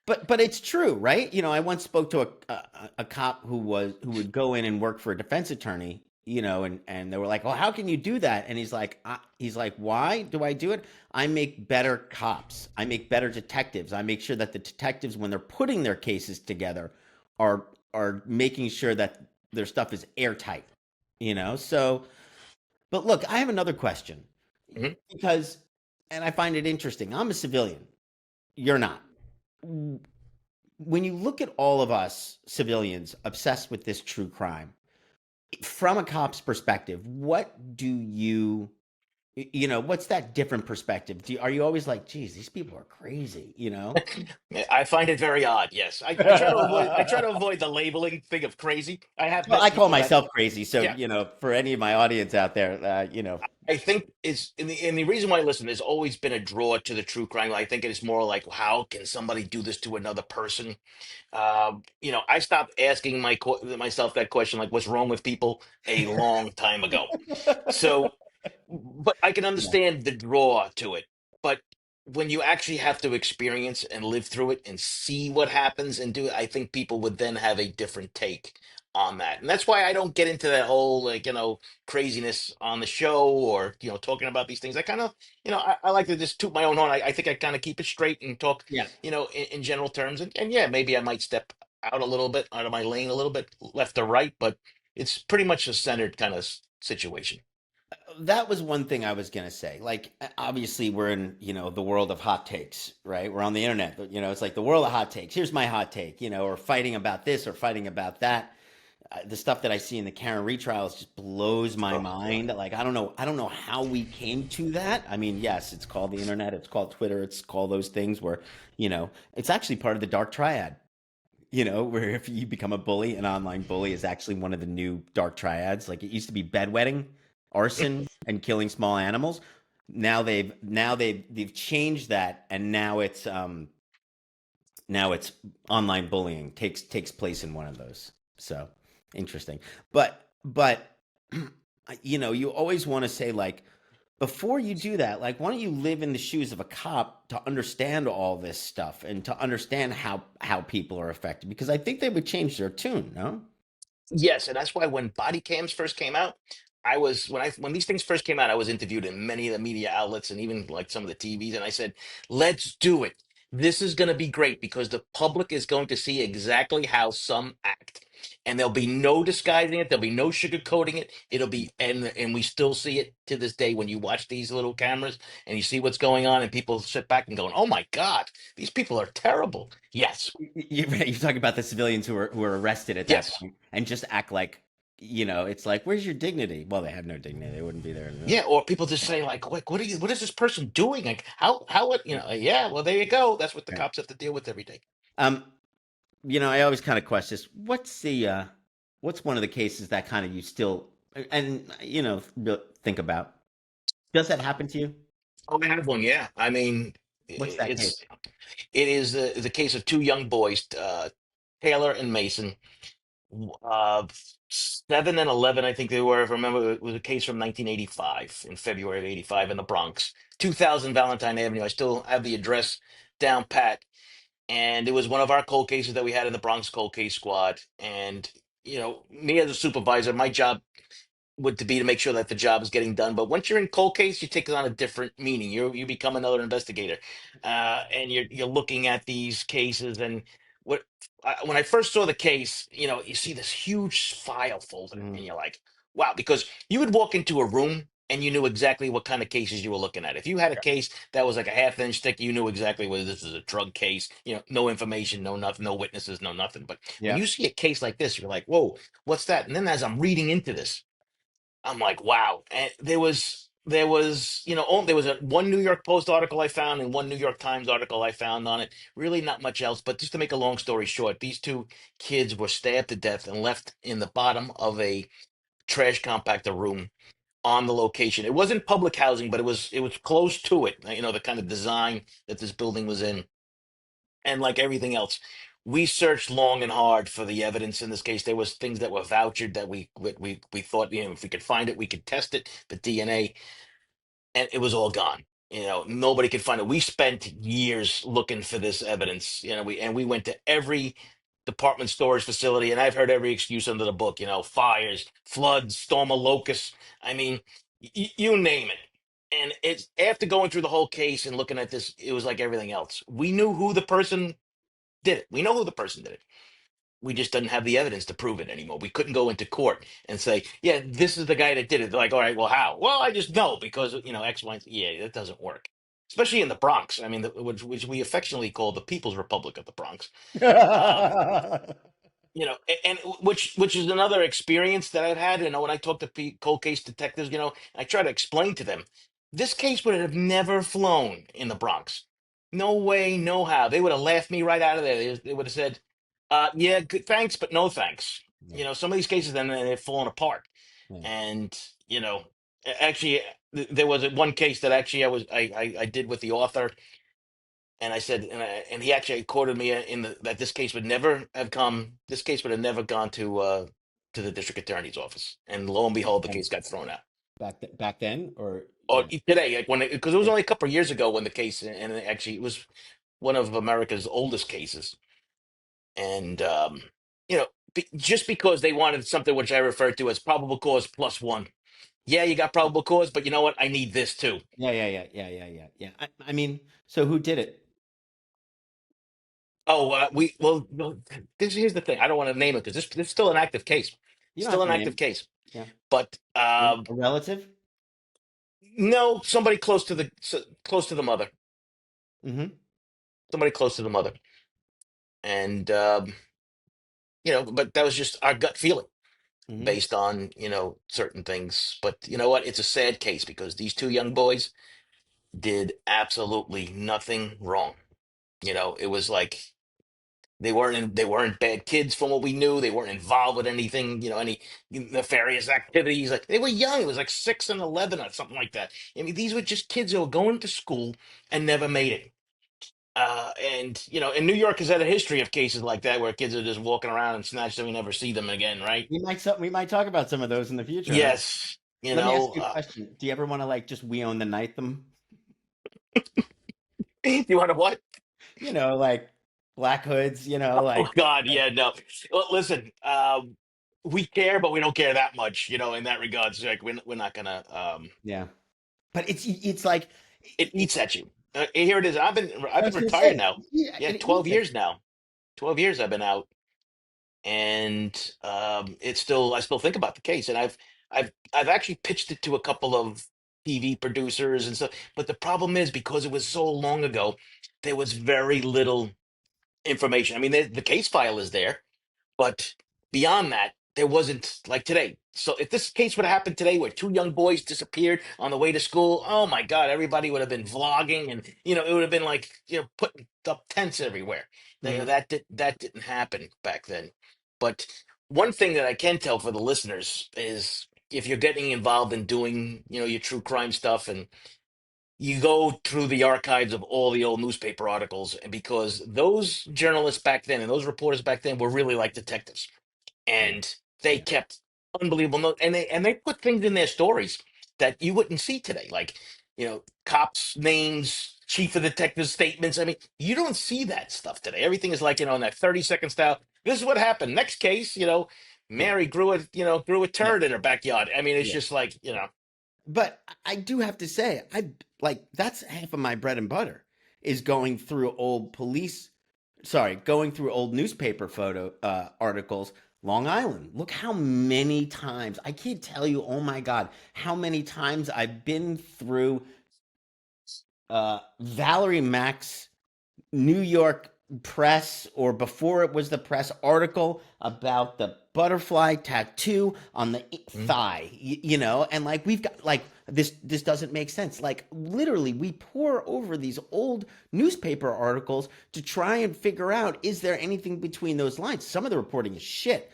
Speaker 1: But but it's true, right? I once spoke to a cop who would go in and work for a defense attorney, and they were like, "Well, how can you do that?" And he's like, "Why do I do it? I make better cops. I make better detectives. I make sure that the detectives, when they're putting their cases together, are making sure that their stuff is airtight." So, but look, I have another question
Speaker 2: Mhm.
Speaker 1: because, and I find it interesting. I'm a civilian. You're not. When you look at all of us civilians obsessed with this true crime, from a cop's perspective, what do what's that different perspective? Are you always like, geez, these people are crazy?
Speaker 2: I find it very odd. Yes, I try to avoid. I try to avoid the labeling thing of crazy. I have
Speaker 1: Well,
Speaker 2: met
Speaker 1: I call
Speaker 2: people that,
Speaker 1: myself crazy. So,
Speaker 2: yeah,
Speaker 1: for any of my audience out there,
Speaker 2: I think is in the reason why, listen, there's always been a draw to the true crime. I think it is more like, how can somebody do this to another person? I stopped asking myself that question, like, what's wrong with people, a long time ago. So, but I can
Speaker 1: yeah,
Speaker 2: understand the draw to it. But when you actually have to experience and live through it and see what happens and do it, I think people would then have a different take on that. And that's why I don't get into that whole, like, craziness on the show, or, talking about these things. I kind of, I like to just toot my own horn. I think I kind of keep it straight and talk,
Speaker 1: yeah.
Speaker 2: in general terms. And yeah, maybe I might step out a little bit, out of my lane a little bit, left or right, but it's pretty much a centered kind of situation.
Speaker 1: that was one thing I was gonna say. Like, obviously, we're in the world of hot takes, right? We're on the internet, but it's like the world of hot takes. Here's my hot take, or fighting about this or fighting about that. The stuff that I see in the Karen retrials just blows my
Speaker 2: Oh God.
Speaker 1: mind. Like, I don't know how we came to that. I mean, yes, it's called the internet, it's called Twitter, it's called those things where, it's actually part of the dark triad. Where if you become a bully, an online bully is actually one of the new dark triads. Like it used to be bedwetting, arson, and killing small animals. Now they've changed that, and now it's online bullying takes place in one of those. So interesting. But you always want to say, like, before you do that, like, why don't you live in the shoes of a cop to understand all this stuff and to understand how people are affected? Because I think they would change their tune, no?
Speaker 2: Yes, and that's why when body cams first came out, I was when these things first came out, I was interviewed in many of the media outlets and even like some of the TVs, and I said, "Let's do it. This is going to be great because the public is going to see exactly how some act, and there'll be no disguising it. There'll be no sugarcoating it. It'll be and we still see it to this day when you watch these little cameras and you see what's going on, and people sit back and going, 'Oh my God, these people are terrible.'" Yes,
Speaker 1: You're talking about the civilians who are arrested at that
Speaker 2: yes.
Speaker 1: point and just act like, it's like, where's your dignity? Well, they have no dignity. They wouldn't be there.
Speaker 2: Yeah, or people just say like, what is this person doing? Like, how what yeah, well, there you go. That's what the
Speaker 1: Right.
Speaker 2: cops have to deal with every day.
Speaker 1: Um, I always kind of question this. What's one of the cases that kind of you still and think about? Does that happen to you?
Speaker 2: Oh, I have one. Yeah, I mean,
Speaker 1: What's that
Speaker 2: it's
Speaker 1: case?
Speaker 2: it is the case of two young boys, Taylor and Mason, 7 and 11, I think they were. If I remember, it was a case from 1985 in February of '85 in the Bronx, 2000 Valentine Avenue. I still have the address down pat. And it was one of our cold cases that we had in the Bronx Cold Case Squad. And me as a supervisor, my job would to be to make sure that the job is getting done. But once you're in cold case, you take it on a different meaning. You become another investigator, and you're looking at these cases. And when I first saw the case, you see this huge file folder, and
Speaker 1: Mm,
Speaker 2: you're like, wow, because you would walk into a room. And you knew exactly what kind of cases you were looking at. If you had a case that was like a half-inch thick, you knew exactly whether this is a drug case. No information, no nothing, no witnesses, no nothing. But when
Speaker 1: yeah.
Speaker 2: you see a case like this, you're like, "Whoa, what's that?" And then as I'm reading into this, I'm like, wow. And there was a one New York Post article I found and one New York Times article I found on it. Really not much else. But just to make a long story short, these two kids were stabbed to death and left in the bottom of a trash compactor room on the location. It wasn't public housing, but it was close to it. The kind of design that this building was in. And like everything else, we searched long and hard for the evidence in this case. There was things that were vouchered that we thought, if we could find it, we could test it, the DNA, and it was all gone. Nobody could find it. We spent years looking for this evidence. We went to every department storage facility, and I've heard every excuse under the book. Fires, floods, storm of locusts. I mean, you name it. And it's after going through the whole case and looking at this, it was like everything else. We knew who the person did it. We know who the person did it. We just didn't have the evidence to prove it anymore. We couldn't go into court and say, "Yeah, this is the guy that did it." They're like, "All right, well, how?" Well, I just know because X, Y, and Z. Yeah, that doesn't work, especially in the Bronx. I mean, which we affectionately call the People's Republic of the Bronx. Um, and which is another experience that I've had. When I talk to cold case detectives, I try to explain to them this case would have never flown in the Bronx. No way, no how. They would have laughed me right out of there. They would have said, "Yeah, good, thanks, but no thanks."
Speaker 1: Yeah,
Speaker 2: Some of these cases then they've fallen apart,
Speaker 1: yeah.
Speaker 2: and actually, there was one case that actually I did with the author, and I said, and he actually quoted me that this case would never have come. This case would have never gone to the district attorney's office, and lo and behold, the
Speaker 1: And
Speaker 2: case got thrown out.
Speaker 1: back then, or
Speaker 2: Or
Speaker 1: yeah.
Speaker 2: today, like because it was
Speaker 1: Yeah.
Speaker 2: only a couple of years ago when the case, and actually it was one of America's oldest cases, and just because they wanted something which I referred to as probable cause plus one. Yeah, you got probable cause, but you know what? I need this too.
Speaker 1: Yeah, yeah, yeah, yeah, yeah, yeah, yeah. I mean, so who did it?
Speaker 2: Oh, well, here's the thing. I don't want to name it because this is still an active case.
Speaker 1: You don't have
Speaker 2: Still
Speaker 1: to
Speaker 2: an
Speaker 1: name
Speaker 2: active
Speaker 1: it.
Speaker 2: case.
Speaker 1: Yeah.
Speaker 2: But
Speaker 1: A relative?
Speaker 2: No, somebody close to the mother.
Speaker 1: Mm-hmm.
Speaker 2: Somebody close to the mother, and but that was just our gut feeling
Speaker 1: Mm-hmm.
Speaker 2: based on certain things. But you know what? It's a sad case because these two young boys did absolutely nothing wrong. It was like they weren't bad kids from what we knew. They weren't involved with anything, any nefarious activities. Like they were young. It was like 6 and 11 or something like that. I mean, these were just kids who were going to school and never made it. And in New York has had a history of cases like that where kids are just walking around and snatch them, and never see them again, right?
Speaker 1: We might talk about some of those in the future, huh?
Speaker 2: Yes.
Speaker 1: Let me ask you a question. Do you ever want to like just we own the night them?
Speaker 2: You want to what?
Speaker 1: Like black hoods,
Speaker 2: Oh
Speaker 1: like
Speaker 2: God, yeah, no. Well, listen, we care, but we don't care that much, in that regards. Like we're not gonna.
Speaker 1: yeah. But it's like
Speaker 2: It eats at you. Here it is. I've
Speaker 1: I
Speaker 2: been
Speaker 1: was gonna
Speaker 2: retired
Speaker 1: say,
Speaker 2: now.
Speaker 1: yeah,
Speaker 2: Yeah,
Speaker 1: it
Speaker 2: 12
Speaker 1: eats it.
Speaker 2: years now. 12 years I've been out, and it's still I still think about the case, and I've actually pitched it to a couple of TV producers and stuff. But the problem is because it was so long ago, there was very little information. I mean, the case file is there, but beyond that, there wasn't like today. So if this case would have happened today where two young boys disappeared on the way to school, oh my God, everybody would have been vlogging and it would have been like, putting up tents everywhere.
Speaker 1: Mhm.
Speaker 2: That didn't happen back then. But one thing that I can tell for the listeners is if you're getting involved in doing, your true crime stuff and you go through the archives of all the old newspaper articles, and because those journalists back then and those reporters back then were really like detectives,
Speaker 1: Yeah.
Speaker 2: and they
Speaker 1: Yeah.
Speaker 2: kept unbelievable notes, and they put things in their stories that you wouldn't see today, like cops names, chief of detectives statements. I mean, you don't see that stuff today. Everything is like in that 30-second style. This is what happened. Next case,
Speaker 1: Yeah.
Speaker 2: Mary grew a
Speaker 1: Yeah.
Speaker 2: turd in her backyard. I mean, it's
Speaker 1: Yeah.
Speaker 2: just like
Speaker 1: But I do have to say, I like that's half of my bread and butter is going through old newspaper photo articles. Long Island. Look how many times I can't tell you. Oh my God, how many times I've been through Valerie Mack's New York press, or before it was the press, article about the butterfly tattoo on the
Speaker 2: mm,
Speaker 1: thigh, and like we've got like this doesn't make sense. Like literally we pour over these old newspaper articles to try and figure out, is there anything between those lines? Some of the reporting is shit.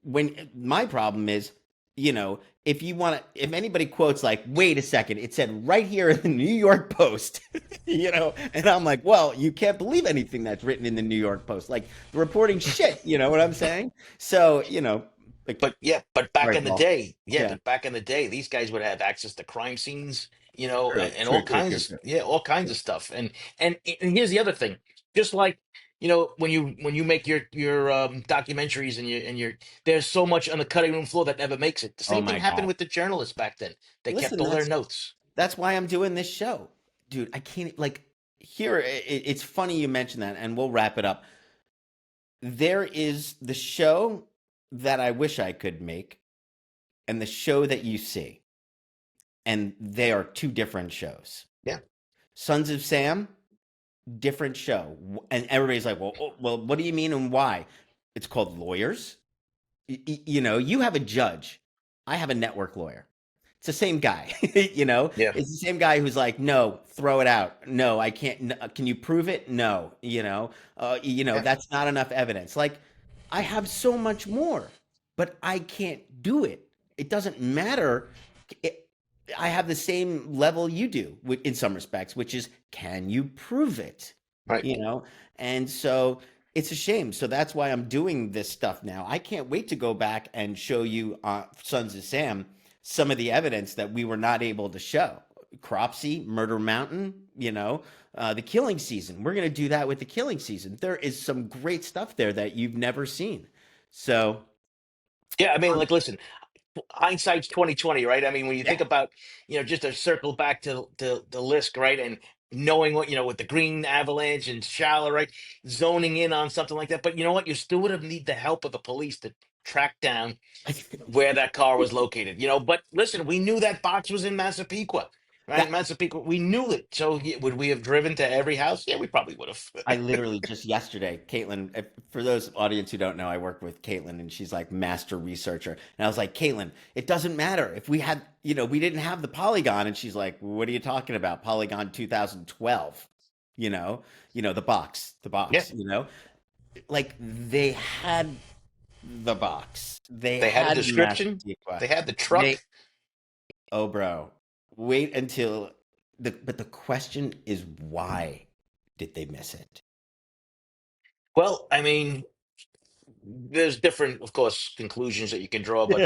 Speaker 1: When my problem is, if anybody quotes like, wait a second, it said right here in the New York Post, and I'm like, well, you can't believe anything that's written in the New York Post. Like the reporting shit, you know what I'm saying? So, like,
Speaker 2: But yeah,
Speaker 1: sorry, Paul. Yeah,
Speaker 2: but back in the day, these guys would have access to crime scenes,
Speaker 1: true,
Speaker 2: and
Speaker 1: true, true, true, true.
Speaker 2: all kinds of stuff. And here's the other thing, just like when you make your documentaries and there's so much on the cutting room floor that never makes it. The
Speaker 1: Oh
Speaker 2: same thing
Speaker 1: my
Speaker 2: happened
Speaker 1: God.
Speaker 2: with the journalists back then. They kept
Speaker 1: Listen,
Speaker 2: all their
Speaker 1: that's
Speaker 2: notes.
Speaker 1: that's why I'm doing this show. Dude, I can't like here it's funny you mention that, and we'll wrap it up. There is the show that I wish I could make and the show that you see, and they are two different shows.
Speaker 2: Yeah,
Speaker 1: Sons of Sam, different show, and everybody's like, well, what do you mean and why? It's called Lawyers. You have a judge. I have a network lawyer. It's the same guy.
Speaker 2: yeah,
Speaker 1: It's the same guy who's like, no, throw it out. No, I can't. Can you prove it? No.
Speaker 2: yeah,
Speaker 1: That's not enough evidence. Like, I have so much more, but I can't do it. It doesn't matter. It, I have the same level you do in some respects, which is, can you prove it?
Speaker 2: right.
Speaker 1: You know, and so it's a shame. So that's why I'm doing this stuff now. I can't wait to go back and show you Sons of Sam some of the evidence that we were not able to show. Cropsey, Murder Mountain, the Killing Season. We're going to do that with the Killing Season. There is some great stuff there that you've never seen. So,
Speaker 2: Yeah, I mean,
Speaker 1: um,
Speaker 2: like, listen, hindsight's 2020, right? I mean, when you
Speaker 1: yeah.
Speaker 2: think about, just to circle back to the LISK, right? And knowing what, with the green avalanche and shallow, right? Zoning in on something like that. But you know what? You still would have need the help of the police to track down where that car was located, But listen, we knew that box was in Massapequa. right?
Speaker 1: That
Speaker 2: Massapequa, we knew it. So would we have driven to every house? Yeah, we probably would have.
Speaker 1: I literally just yesterday, Caitlin, for those audience who don't know, I work with Caitlin and she's like master researcher. And I was like, Caitlin, it doesn't matter if we had, we didn't have the Polygon. And she's like, what are you talking about? Polygon 2012, you know, the
Speaker 2: Yeah,
Speaker 1: box, like they had the box, they
Speaker 2: they had a
Speaker 1: had
Speaker 2: description.
Speaker 1: Massapequa.
Speaker 2: They had the
Speaker 1: They,
Speaker 2: truck.
Speaker 1: oh, bro, wait until but the question is, why did they miss it?
Speaker 2: Well, I mean, there's different, of course, conclusions that you can draw, but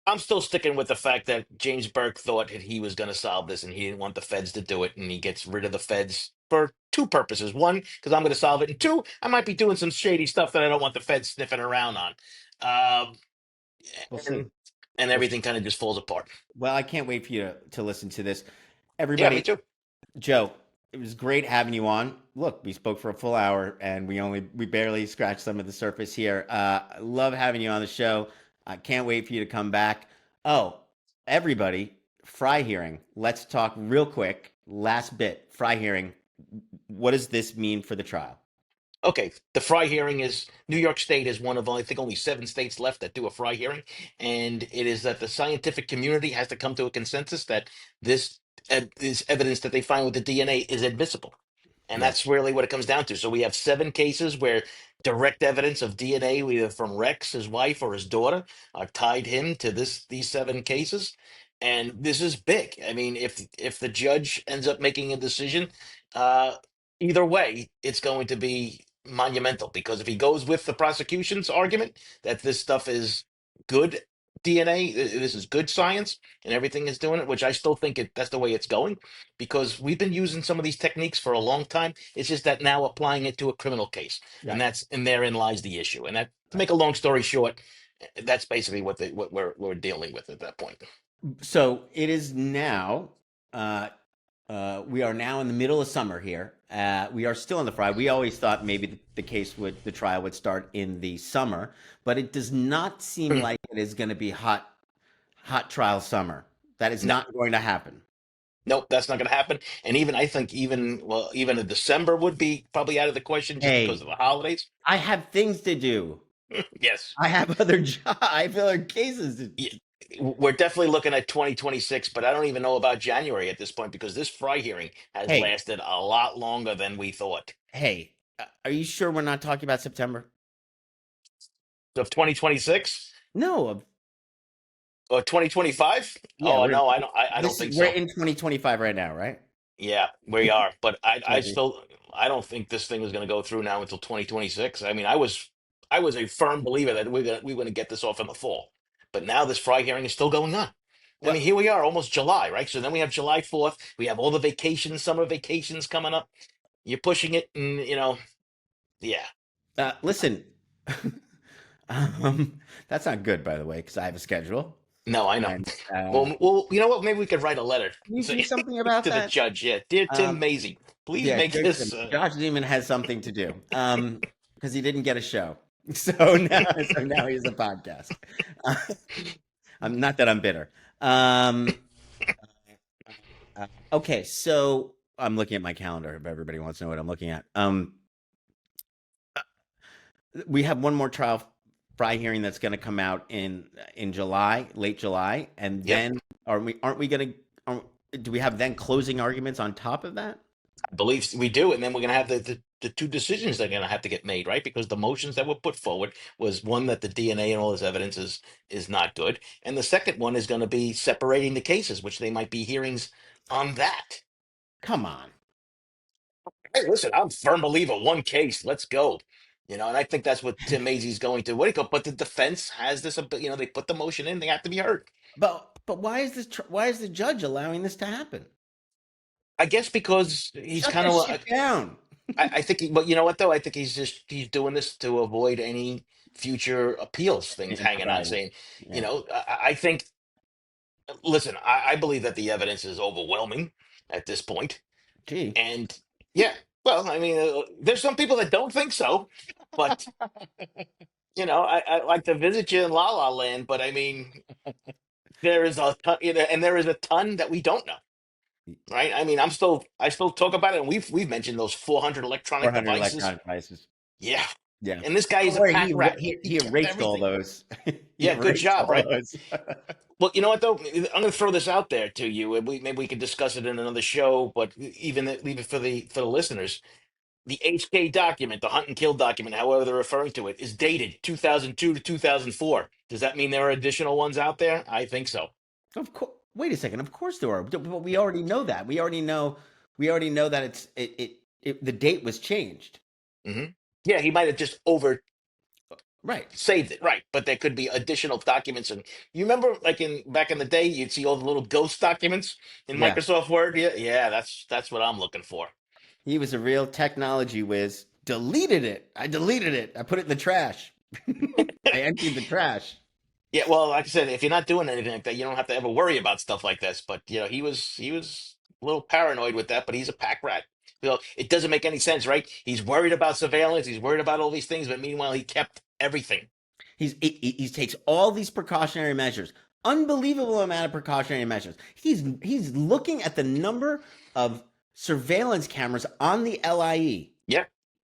Speaker 2: I'm still sticking with the fact that James Burke thought that he was going to solve this and he didn't want the feds to do it. And he gets rid of the feds for two purposes. One, because I'm going to solve it. And two, I might be doing some shady stuff that I don't want the feds sniffing around on. Um,
Speaker 1: We'll see.
Speaker 2: and and
Speaker 1: We'll
Speaker 2: everything kind of just falls apart.
Speaker 1: Well, I can't wait for you to listen to this.
Speaker 2: Yeah, me
Speaker 1: Everybody,
Speaker 2: too.
Speaker 1: Joe, it was great having you on. Look, we spoke for a full hour and we barely scratched some of the surface here. I love having you on the show. I can't wait for you to come back. Oh, everybody, Fry hearing. Let's talk real quick. Last bit, Fry hearing. What does this mean for the trial?
Speaker 2: Okay, the Fry hearing is New York State is one of I think only 7 states left that do a Fry hearing, and it is that the scientific community has to come to a consensus that this evidence that they find with the DNA is admissible, and
Speaker 1: Yeah.
Speaker 2: that's really what it comes down to. So we have 7 cases where direct evidence of DNA, either from Rex, his wife, or his daughter, tied him to these 7 cases, and this is big. I mean, if the judge ends up making a decision. Uh, Either way, it's going to be monumental because if he goes with the prosecution's argument that this stuff is good DNA, this is good science, and everything is doing it, which I still think that's the way it's going because we've been using some of these techniques for a long time. It's just that now applying it to a criminal case,
Speaker 1: Right.
Speaker 2: and therein lies the issue. And that, to make a long story short, that's basically what we're dealing with at that point.
Speaker 1: So it is now. Uh, we are now in the middle of summer here. We are still in the fry. We always thought maybe the trial would start in the summer, but it does not seem like it is going to be hot trial summer. That is
Speaker 2: No.
Speaker 1: not going to happen.
Speaker 2: Nope, that's not going to happen. And even I think even a December would be probably out of the question just because
Speaker 1: Hey,
Speaker 2: of the holidays.
Speaker 1: I have things to do.
Speaker 2: Yes,
Speaker 1: I have other jobs. I have other cases.
Speaker 2: Y- we're definitely looking at 2026, but I don't even know about January at this point because this Fry hearing has
Speaker 1: Hey,
Speaker 2: lasted a lot longer than we thought.
Speaker 1: hey, are you sure we're not talking about September?
Speaker 2: Of 2026
Speaker 1: No.
Speaker 2: or 2025?
Speaker 1: Yeah,
Speaker 2: Oh
Speaker 1: we're
Speaker 2: no, I don't think
Speaker 1: we're
Speaker 2: so.
Speaker 1: in 2025 right now, right?
Speaker 2: Yeah, we are, but I
Speaker 1: Okay.
Speaker 2: still I don't think this thing is going to go through now until 2026. I mean, I was a firm believer that we're going to get this off in the fall, but now this Fry hearing is still going on. I
Speaker 1: Well,
Speaker 2: mean, here we are, almost July, right? So then we have July 4th. We have all the vacations, summer vacations coming up. You're pushing it, and yeah.
Speaker 1: listen, that's not good, by the way, because I have a schedule.
Speaker 2: No, I know.
Speaker 1: And
Speaker 2: Well, you know what? Maybe we could write a letter
Speaker 1: can you do something about
Speaker 2: to the
Speaker 1: that?
Speaker 2: judge. Yeah, dear Tim
Speaker 1: Um,
Speaker 2: Mazy, please
Speaker 1: yeah,
Speaker 2: make this.
Speaker 1: Josh Zeman has something to do because he didn't get a show. So now he's a podcast. Uh, I'm not that I'm bitter. Um, okay, so I'm looking at my calendar. If everybody wants to know what I'm looking at, we have one more trial Fry hearing that's going to come out in July, late July, and
Speaker 2: Yep.
Speaker 1: then aren't we going to? Do we have then closing arguments on top of that?
Speaker 2: I believe we do, and then we're going to have the two decisions that are going to have to get made, right? Because the motions that were put forward was one that the DNA and all this evidence is not good, and the second one is going to be separating the cases, which they might be hearings on that.
Speaker 1: Come on.
Speaker 2: Hey, listen, I'm a firm believer. One case, let's go. And I think that's what Tim Mazy's going to. What do you go? But the defense has this. They put the motion in. They have to be heard.
Speaker 1: But why is why is the judge allowing this to happen?
Speaker 2: I guess because he's
Speaker 1: Shut
Speaker 2: kind
Speaker 1: this
Speaker 2: of.
Speaker 1: shit down.
Speaker 2: I think. But you know what though? I think he's doing this to avoid any future appeals things hanging on.
Speaker 1: Right.
Speaker 2: Saying,
Speaker 1: Yeah.
Speaker 2: I think. Listen, I believe that the evidence is overwhelming at this point,
Speaker 1: Gee.
Speaker 2: and yeah. Well, I mean, there's some people that don't think so, but I like to visit you in La La Land, but I mean, there is a ton, and there is a ton that we don't know. right? I mean, I still talk about it, and we've mentioned those 400 electronic
Speaker 1: 400
Speaker 2: devices.
Speaker 1: electronic devices.
Speaker 2: Yeah,
Speaker 1: Yeah.
Speaker 2: and this guy is
Speaker 1: Don't
Speaker 2: a
Speaker 1: worry,
Speaker 2: pack rat. He
Speaker 1: he
Speaker 2: kept
Speaker 1: erased all
Speaker 2: everything.
Speaker 1: those. He
Speaker 2: Yeah, good
Speaker 1: erased
Speaker 2: job,
Speaker 1: all
Speaker 2: right?
Speaker 1: those.
Speaker 2: Well, you know what though? I'm going to throw this out there to you, and maybe we could discuss it in another show. But even leave it for the listeners. The HK document, the hunt and kill document, however they're referring to it, is dated 2002 to 2004. Does that mean there are additional ones out there? I think so.
Speaker 1: Of course. Wait a second. Of course there are. But we already know that. We already know that the date was changed.
Speaker 2: Hmm. Yeah, he might have just over
Speaker 1: Right.
Speaker 2: saved it, right? But there could be additional documents, and you remember, like in back in the day, you'd see all the little ghost documents in
Speaker 1: Yeah.
Speaker 2: Microsoft Word. Yeah, yeah, that's what I'm looking for.
Speaker 1: He was a real technology whiz. Deleted it. I deleted it. I put it in the trash. I emptied the trash.
Speaker 2: Yeah, well, like I said, if you're not doing anything like that, you don't have to ever worry about stuff like this. But he was a little paranoid with that, but he's a pack rat. It doesn't make any sense, right? He's worried about surveillance, he's worried about all these things, but meanwhile, he kept everything.
Speaker 1: He takes all these precautionary measures, unbelievable amount of precautionary measures. He's looking at the number of surveillance cameras on the LIE.
Speaker 2: Yeah,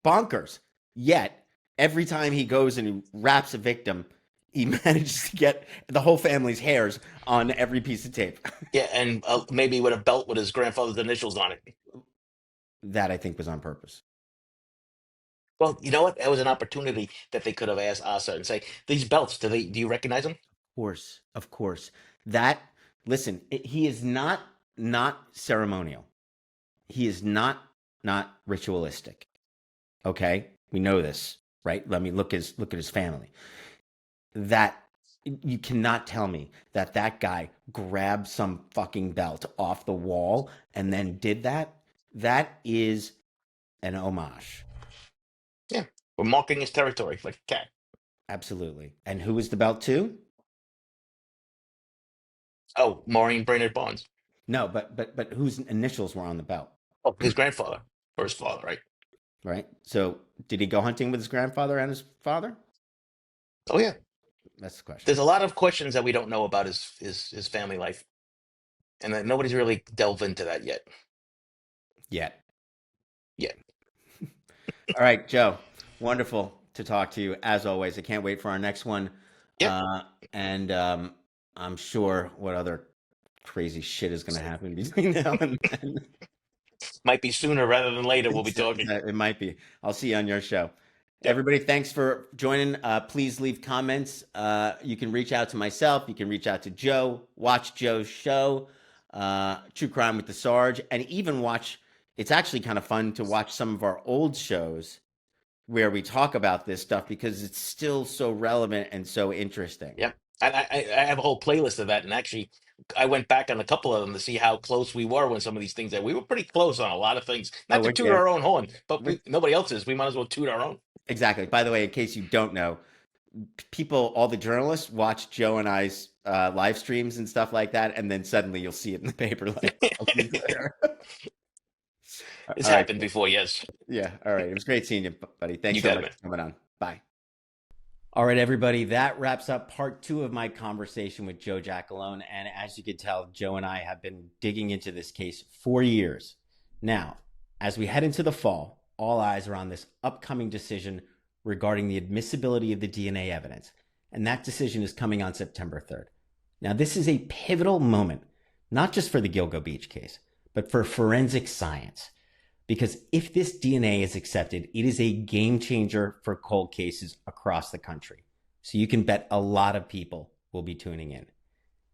Speaker 1: Bonkers. Yet every time he goes and he wraps a victim, he manages to get the whole family's hairs on every piece of tape.
Speaker 2: yeah, and maybe with a belt with his grandfather's initials on it.
Speaker 1: That I think was on purpose.
Speaker 2: Well, you know what? That was an opportunity that they could have asked Asa and say, "These belts, do you recognize them?"
Speaker 1: Of course, of course. That listen, he is not ceremonial. He is not ritualistic. Okay, we know this, right? Let me look at his family. That you cannot tell me that guy grabbed some fucking belt off the wall and then did that. That is an homage.
Speaker 2: Yeah, we're marking his territory like a cat.
Speaker 1: Absolutely. And who was the belt to?
Speaker 2: Oh, Maureen Brainerd Barnes.
Speaker 1: No, but whose initials were on the belt,
Speaker 2: Oh, his grandfather or his father, right?
Speaker 1: right? So did he go hunting with his grandfather and his father?
Speaker 2: Oh yeah.
Speaker 1: That's the question.
Speaker 2: There's a lot of questions that we don't know about his family life, and that nobody's really delved into that yet.
Speaker 1: Yet.
Speaker 2: Yeah.
Speaker 1: All right, Joe. Wonderful to talk to you as always. I can't wait for our next one.
Speaker 2: Yep.
Speaker 1: And I'm sure what other crazy shit is going to happen between now and then.
Speaker 2: Might be sooner rather than later. We'll be talking.
Speaker 1: It might be. I'll see you on your show.
Speaker 2: Yep.
Speaker 1: Everybody, thanks for joining. Please leave comments. You can reach out to myself. You can reach out to Joe. Watch Joe's show, True Crime with the Sarge, and even watch. It's actually kind of fun to watch some of our old shows where we talk about this stuff because it's still so relevant and so interesting.
Speaker 2: Yep. I have a whole playlist of that, and actually, I went back on a couple of them to see how close we were when some of these things that we were pretty close on a lot of things.
Speaker 1: Oh,
Speaker 2: Not to
Speaker 1: we're
Speaker 2: toot
Speaker 1: good.
Speaker 2: our own horn, but
Speaker 1: We're,
Speaker 2: nobody else is. We might as well toot our own.
Speaker 1: exactly. By the way, in case you don't know, people, all the journalists watch Joe and I's live streams and stuff like that, and then suddenly you'll see it in the paper like a week later.
Speaker 2: It's
Speaker 1: All right.
Speaker 2: happened before, yes.
Speaker 1: Yeah. All right. It was great seeing you, buddy. Thanks
Speaker 2: You
Speaker 1: so
Speaker 2: got it,
Speaker 1: much
Speaker 2: man.
Speaker 1: for coming on. Bye. All right, everybody. That wraps up part 2 of my conversation with Joe Giacalone. And as you can tell, Joe and I have been digging into this case for years. Now, as we head into the fall, all eyes are on this upcoming decision regarding the admissibility of the DNA evidence. And that decision is coming on September 3rd. Now, this is a pivotal moment, not just for the Gilgo Beach case, but for forensic science. Because if this DNA is accepted, it is a game changer for cold cases across the country. So you can bet a lot of people will be tuning in.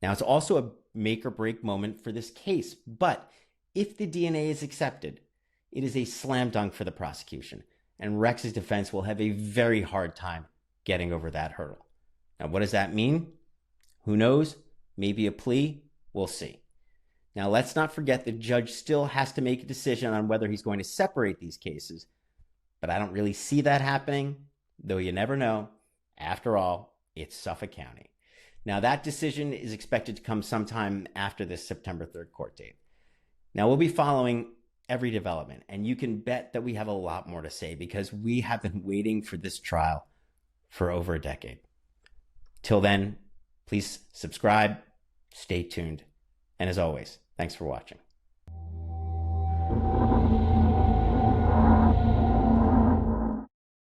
Speaker 1: Now, it's also a make or break moment for this case. But if the DNA is accepted, it is a slam dunk for the prosecution. And Rex's defense will have a very hard time getting over that hurdle. Now, what does that mean? Who knows? Maybe a plea? We'll see. Now, let's not forget the judge still has to make a decision on whether he's going to separate these cases, but I don't really see that happening, though you never know. After all, it's Suffolk County. Now, that decision is expected to come sometime after this September 3rd court date. Now, we'll be following every development, and you can bet that we have a lot more to say because we have been waiting for this trial for over a decade. Till then, please subscribe, stay tuned, and as always, thanks for watching.